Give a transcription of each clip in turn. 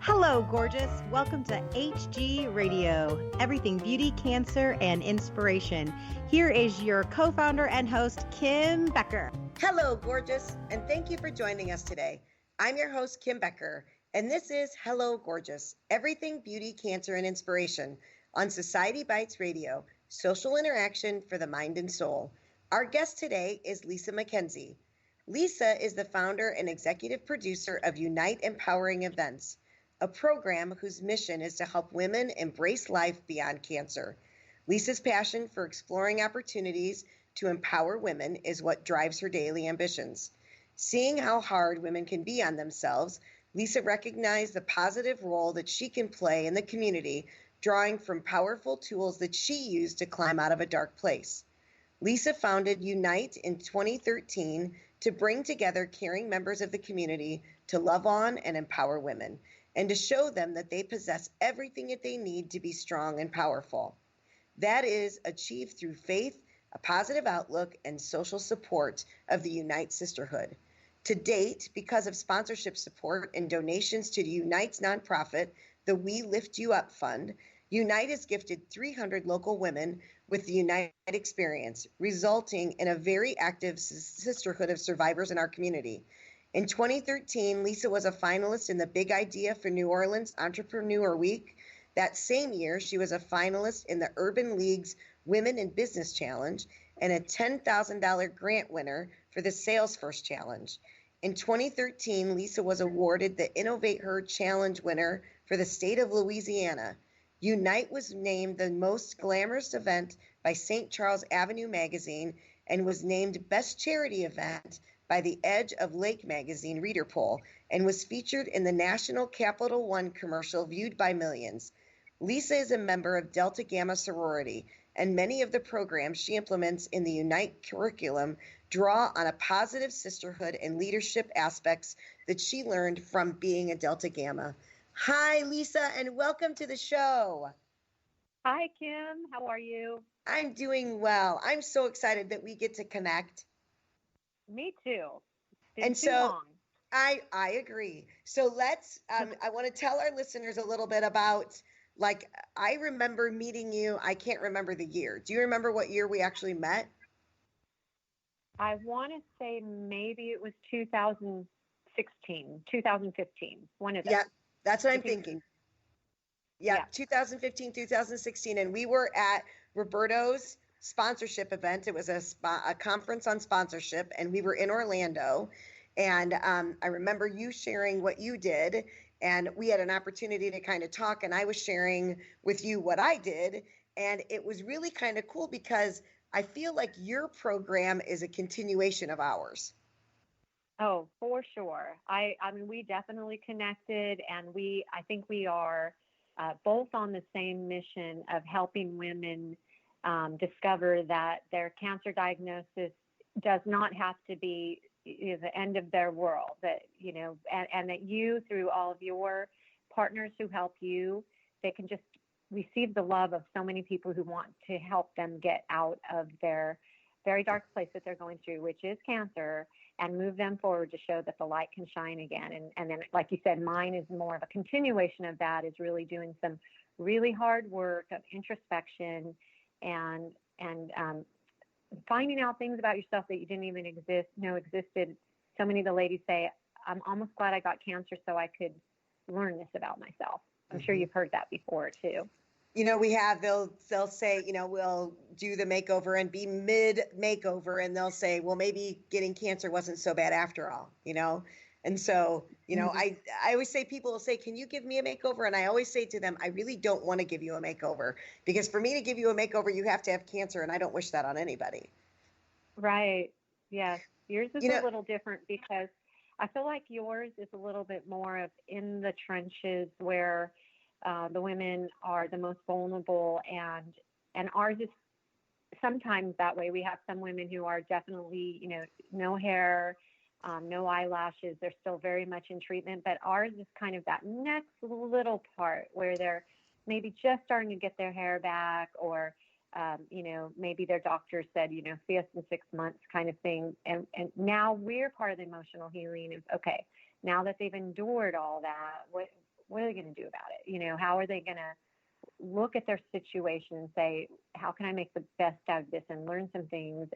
Hello, gorgeous. Welcome to HG Radio, everything beauty, cancer, and inspiration. Here is your co-founder and host, Kim Becker. Hello, gorgeous, and thank you for joining us today. I'm your host, Kim Becker, and this is Hello, Gorgeous, everything beauty, cancer, and inspiration on Society Bites Radio, social interaction for the mind and soul. Our guest today is Lisa McKenzie. Lisa is the founder and executive producer of Unite Empowering Events, a program whose mission is to help women embrace life beyond cancer. Lisa's passion for exploring opportunities to empower women is what drives her daily ambitions. Seeing how hard women can be on themselves, Lisa recognized the positive role that she can play in the community, drawing from powerful tools that she used to climb out of a dark place. Lisa founded Unite in 2013 to bring together caring members of the community to love on and empower women, and to show them that they possess everything that they need to be strong and powerful. That is achieved through faith, a positive outlook, and social support of the Unite Sisterhood. To date, because of sponsorship support and donations to the Unite's nonprofit, the We Lift You Up Fund, Unite has gifted 300 local women with the Unite experience, resulting in a very active sisterhood of survivors in our community. In 2013, Lisa was a finalist in the Big Idea for New Orleans Entrepreneur Week. That same year, she was a finalist in the Urban League's Women in Business Challenge and a $10,000 grant winner for the Sales First Challenge. In 2013, Lisa was awarded the Innovate Her Challenge winner for the state of Louisiana. Unite was named the most glamorous event by St. Charles Avenue magazine and was named Best Charity Event by the Edge of Lake magazine reader poll and was featured in the National Capital One commercial viewed by millions. Lisa is a member of Delta Gamma sorority, and many of the programs she implements in the Unite curriculum draw on a positive sisterhood and leadership aspects that she learned from being a Delta Gamma. Hi, Lisa, and welcome to the show. Hi, Kim. How are you? I'm doing well. I'm so excited that we get to connect. Me too. And too so long. I agree. So let's, I want to tell our listeners a little bit about, I remember meeting you. I can't remember the year. Do you remember what year we actually met? I want to say maybe it was 2016, 2015. One of those. Yeah, that's what I'm thinking. Yeah, 2015, 2016. And we were at Roberto's sponsorship event. It was a conference on sponsorship, and we were in Orlando. And I remember you sharing what you did, and we had an opportunity to kind of talk, and I was sharing with you what I did. And it was really kind of cool because I feel like your program is a continuation of ours. Oh, for sure. I mean, we definitely connected, and I think we are both on the same mission of helping women discover that their cancer diagnosis does not have to be the end of their world, that, and that you, through all of your partners who help you, they can just receive the love of so many people who want to help them get out of their very dark place that they're going through, which is cancer, and move them forward to show that the light can shine again. And then, like you said, mine is more of a continuation of that, is really doing some really hard work of introspection and finding out things about yourself that you didn't even know existed. So many of the ladies say, I'm almost glad I got cancer so I could learn this about myself. I'm sure you've heard that before too. We have, they'll say, we'll do the makeover and be mid makeover, and they'll say, well, maybe getting cancer wasn't so bad after all, And so, I always say, people will say, can you give me a makeover? And I always say to them, I really don't want to give you a makeover, because for me to give you a makeover, you have to have cancer. And I don't wish that on anybody. Right. Yes. Yours is a little different, because I feel like yours is a little bit more of in the trenches, where the women are the most vulnerable, and ours is sometimes that way. We have some women who are definitely, no hair, no eyelashes. They're still very much in treatment, but ours is kind of that next little part where they're maybe just starting to get their hair back, or maybe their doctor said, see us in 6 months kind of thing. And now we're part of the emotional healing of, okay, now that they've endured all that, what are they going to do about it? How are they going to look at their situation and say, how can I make the best out of this and learn some things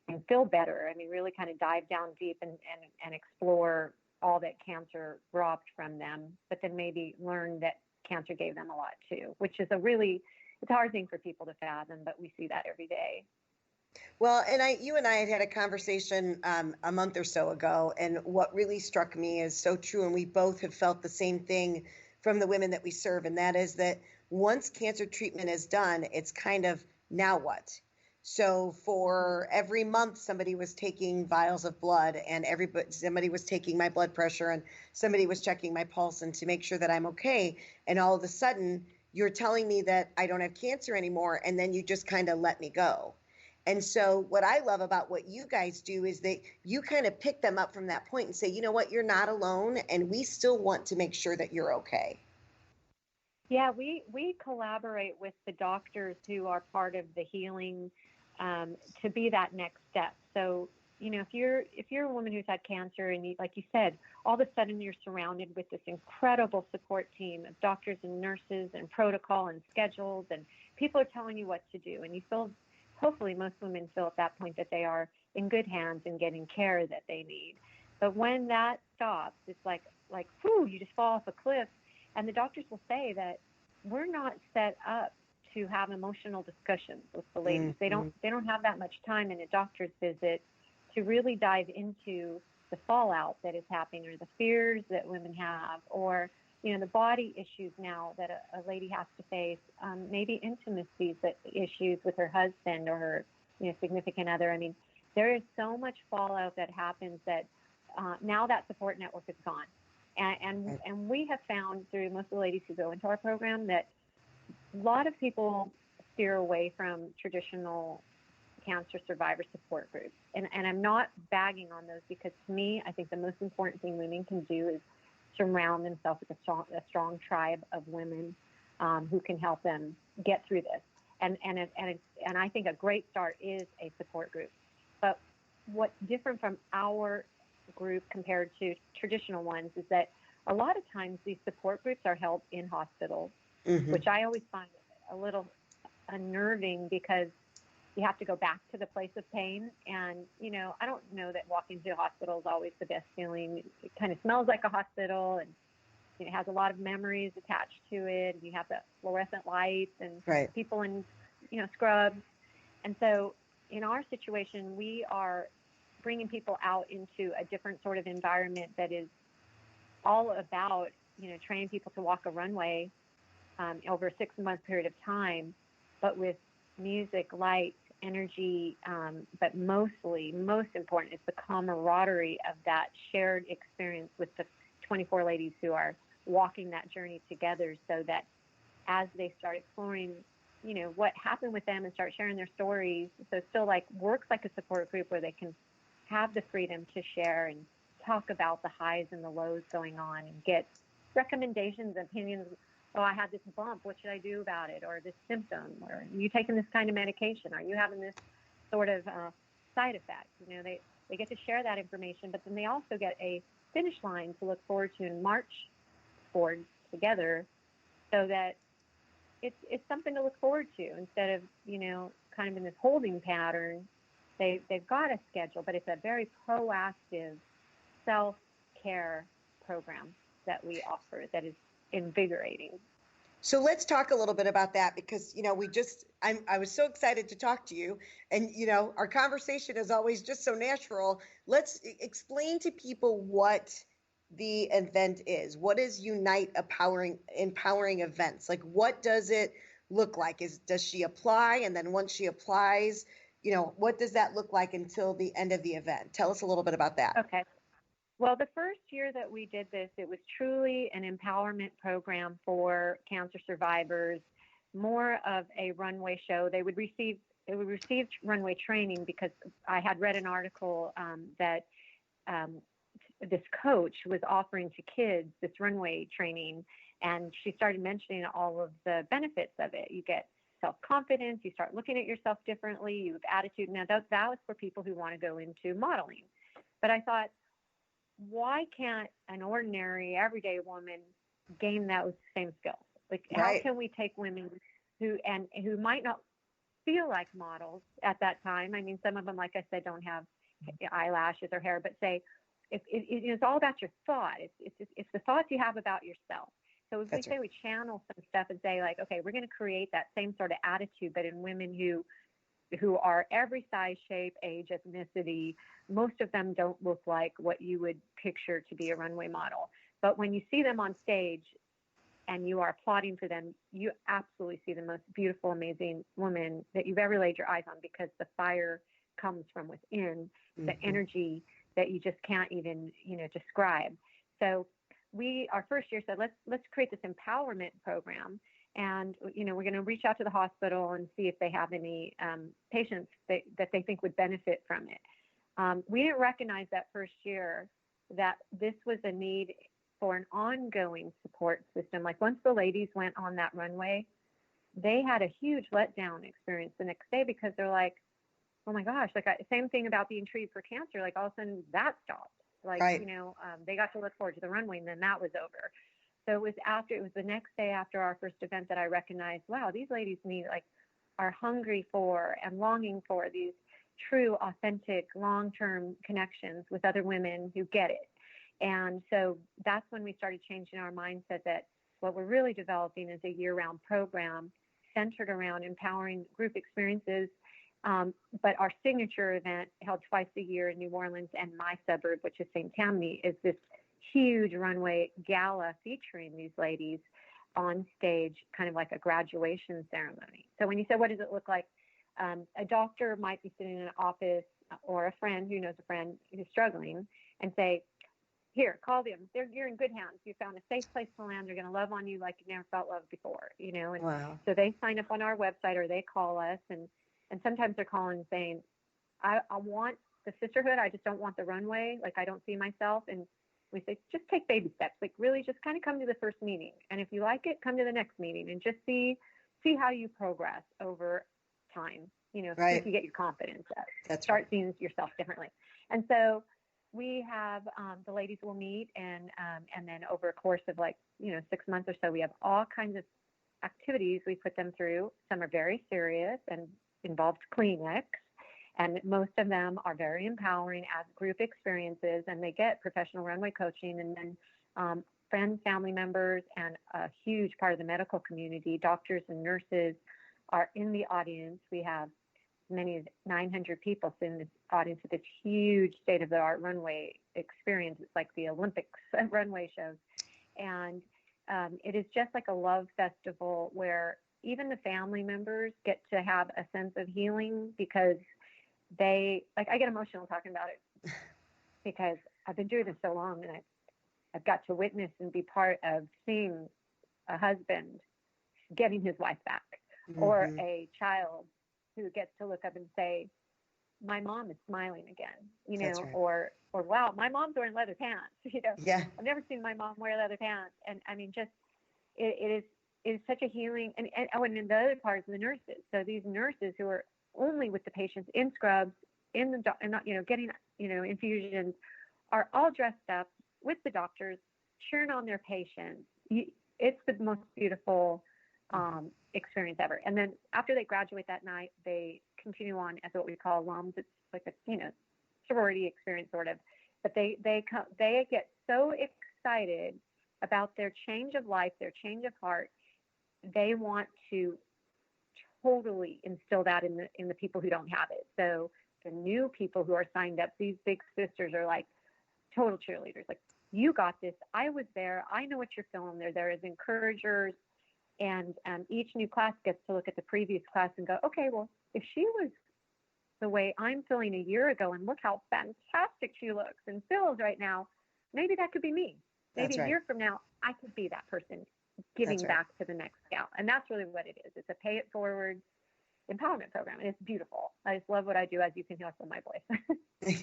and feel better? I mean, really kind of dive down deep and explore all that cancer robbed from them, but then maybe learn that cancer gave them a lot too, which is it's a hard thing for people to fathom, but we see that every day. Well, and you and I had a conversation a month or so ago, and what really struck me is so true, and we both have felt the same thing from the women that we serve, and that is that once cancer treatment is done, it's kind of, now what? So for every month, somebody was taking vials of blood, and somebody was taking my blood pressure, and somebody was checking my pulse, and to make sure that I'm okay. And all of a sudden, you're telling me that I don't have cancer anymore, and then you just kind of let me go. And so what I love about what you guys do is that you kind of pick them up from that point and say, you know what, you're not alone, and we still want to make sure that you're okay. Yeah, we collaborate with the doctors who are part of the healing to be that next step. So, if you're a woman who's had cancer and like you said, all of a sudden you're surrounded with this incredible support team of doctors and nurses and protocol and schedules, and people are telling you what to do, and you feel, hopefully most women feel at that point that they are in good hands and getting care that they need. But when that stops, it's like whew, you just fall off a cliff. And the doctors will say that we're not set up to have emotional discussions with the ladies. Mm-hmm. They don't have that much time in a doctor's visit to really dive into the fallout that is happening, or the fears that women have, or the body issues now that a lady has to face, maybe intimacy issues with her husband or her significant other. I mean, there is so much fallout that happens that now that support network is gone. And we have found through most of the ladies who go into our program that a lot of people steer away from traditional cancer survivor support groups. And I'm not bagging on those, because to me, I think the most important thing women can do is surround themselves with a strong tribe of women who can help them get through this. And I think a great start is a support group. But what's different from our group compared to traditional ones is that a lot of times these support groups are held in hospitals, Mm-hmm. which I always find a little unnerving, because you have to go back to the place of pain. And, I don't know that walking to a hospital is always the best feeling. It kind of smells like a hospital, and it has a lot of memories attached to it. You have the fluorescent lights and Right. people in, scrubs. And so in our situation, we are bringing people out into a different sort of environment that is all about, training people to walk a runway over a 6-month period of time, but with music, light, energy, but most important is the camaraderie of that shared experience with the 24 ladies who are walking that journey together, so that as they start exploring, what happened with them and start sharing their stories, so it still works like a support group where they can have the freedom to share and talk about the highs and the lows going on and get recommendations, opinions. Oh, I had this bump. What should I do about it? Or this symptom? Or are you taking this kind of medication? Are you having this sort of side effect? They get to share that information, but then they also get a finish line to look forward to and march towards together, so that it's something to look forward to instead of, kind of in this holding pattern. They've got a schedule, but it's a very proactive self-care program that we offer that is invigorating. So let's talk a little bit about that, because, I was so excited to talk to you, and, our conversation is always just so natural. Let's explain to people what the event is. What is Unite Empowering Events? Like, what does it look like? Does she apply? And then once she applies, what does that look like until the end of the event? Tell us a little bit about that. Okay. Well, the first year that we did this, it was truly an empowerment program for cancer survivors, more of a runway show. They would receive runway training, because I had read an article that this coach was offering to kids this runway training, and she started mentioning all of the benefits of it. You get self-confidence, you start looking at yourself differently, you have attitude. Now that was for people who want to go into modeling. But I thought, why can't an ordinary, everyday woman gain those same skills. Like, how Right. can we take women who might not feel like models at that time? I mean, some of them, like I said, don't have eyelashes or hair, but say, if it's all about your thought. It's the thoughts you have about yourself. So if we That's right. say we channel some stuff and say, like, okay, we're going to create that same sort of attitude, but in women who are every size, shape, age, ethnicity. Most of them don't look like what you would picture to be a runway model. But when you see them on stage and you are applauding for them, you absolutely see the most beautiful, amazing woman that you've ever laid your eyes on, because the fire comes from within, the energy that you just can't even, describe. So our first year said, let's create this empowerment program. And, we're going to reach out to the hospital and see if they have any patients that they think would benefit from it. We didn't recognize that first year that this was a need for an ongoing support system. Like, once the ladies went on that runway, they had a huge letdown experience the next day, because they're like, oh my gosh, like, same thing about being treated for cancer. Like, all of a sudden that stopped. Like, Right. They got to look forward to the runway, and then that was over. So it was the next day after our first event that I recognized, wow, these ladies are hungry for and longing for these true, authentic, long-term connections with other women who get it. And so that's when we started changing our mindset, that what we're really developing is a year-round program centered around empowering group experiences. But our signature event, held twice a year in New Orleans and my suburb, which is St. Tammany, is this huge runway gala featuring these ladies on stage, kind of like a graduation ceremony. So when you say, what does it look like? A doctor might be sitting in an office, or a friend who knows a friend who's struggling, and say, here, call them. You're in good hands. You found a safe place to land. They're going to love on you like you never felt love before, And Wow. so they sign up on our website, or they call us, and sometimes they're calling and saying, I want the sisterhood. I just don't want the runway. Like, I don't see myself. And we say, just take baby steps. Like, really just kind of come to the first meeting. And if you like it, come to the next meeting, and just see how you progress over time, see Right. if you get your confidence up. That's Start right. seeing yourself differently. And so we have, the ladies will meet, and then over a course of 6 months or so, we have all kinds of activities we put them through. Some are very serious and involved Kleenex, and most of them are very empowering as group experiences, and they get professional runway coaching. And then friends, family members, and a huge part of the medical community, doctors and nurses, are in the audience. We have as many as 900 people in this audience at this huge state-of-the-art runway experience. It's like the Olympics runway shows. And it is just like a love festival, where even the family members get to have a sense of healing, because I get emotional talking about it, because I've been doing this so long, and I've got to witness and be part of seeing a husband getting his wife back, or a child who gets to look up and say, my mom is smiling again, That's right. or wow, my mom's wearing leather pants, Yeah. I've never seen my mom wear leather pants. And I mean, just, it is such a healing. And then the other part is the nurses. So these nurses who are only with the patients in scrubs, and getting, infusions, are all dressed up with the doctors, cheering on their patients. It's the most beautiful experience ever. And then after they graduate that night, they continue on as what we call alums. It's like a sorority experience, sort of. But they get so excited about their change of life, their change of heart. They want to totally instill that in the people who don't have it. So the new people who are signed up, these big sisters are like total cheerleaders. Like, you got this. I was there. I know what you're feeling. They're there as encouragers. And each new class gets to look at the previous class and go, okay, well, if she was the way I'm feeling a year ago, and look how fantastic she looks and feels right now, maybe that could be me. Maybe That's a right. year from now, I could be that person giving That's right. back to the next gal. And that's really what it is. It's a pay it forward empowerment program. And it's beautiful. I just love what I do, as you can hear from my voice.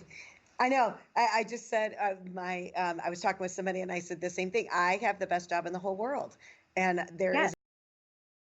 I know. I just said I was talking with somebody, and I said the same thing. I have the best job in the whole world. And there is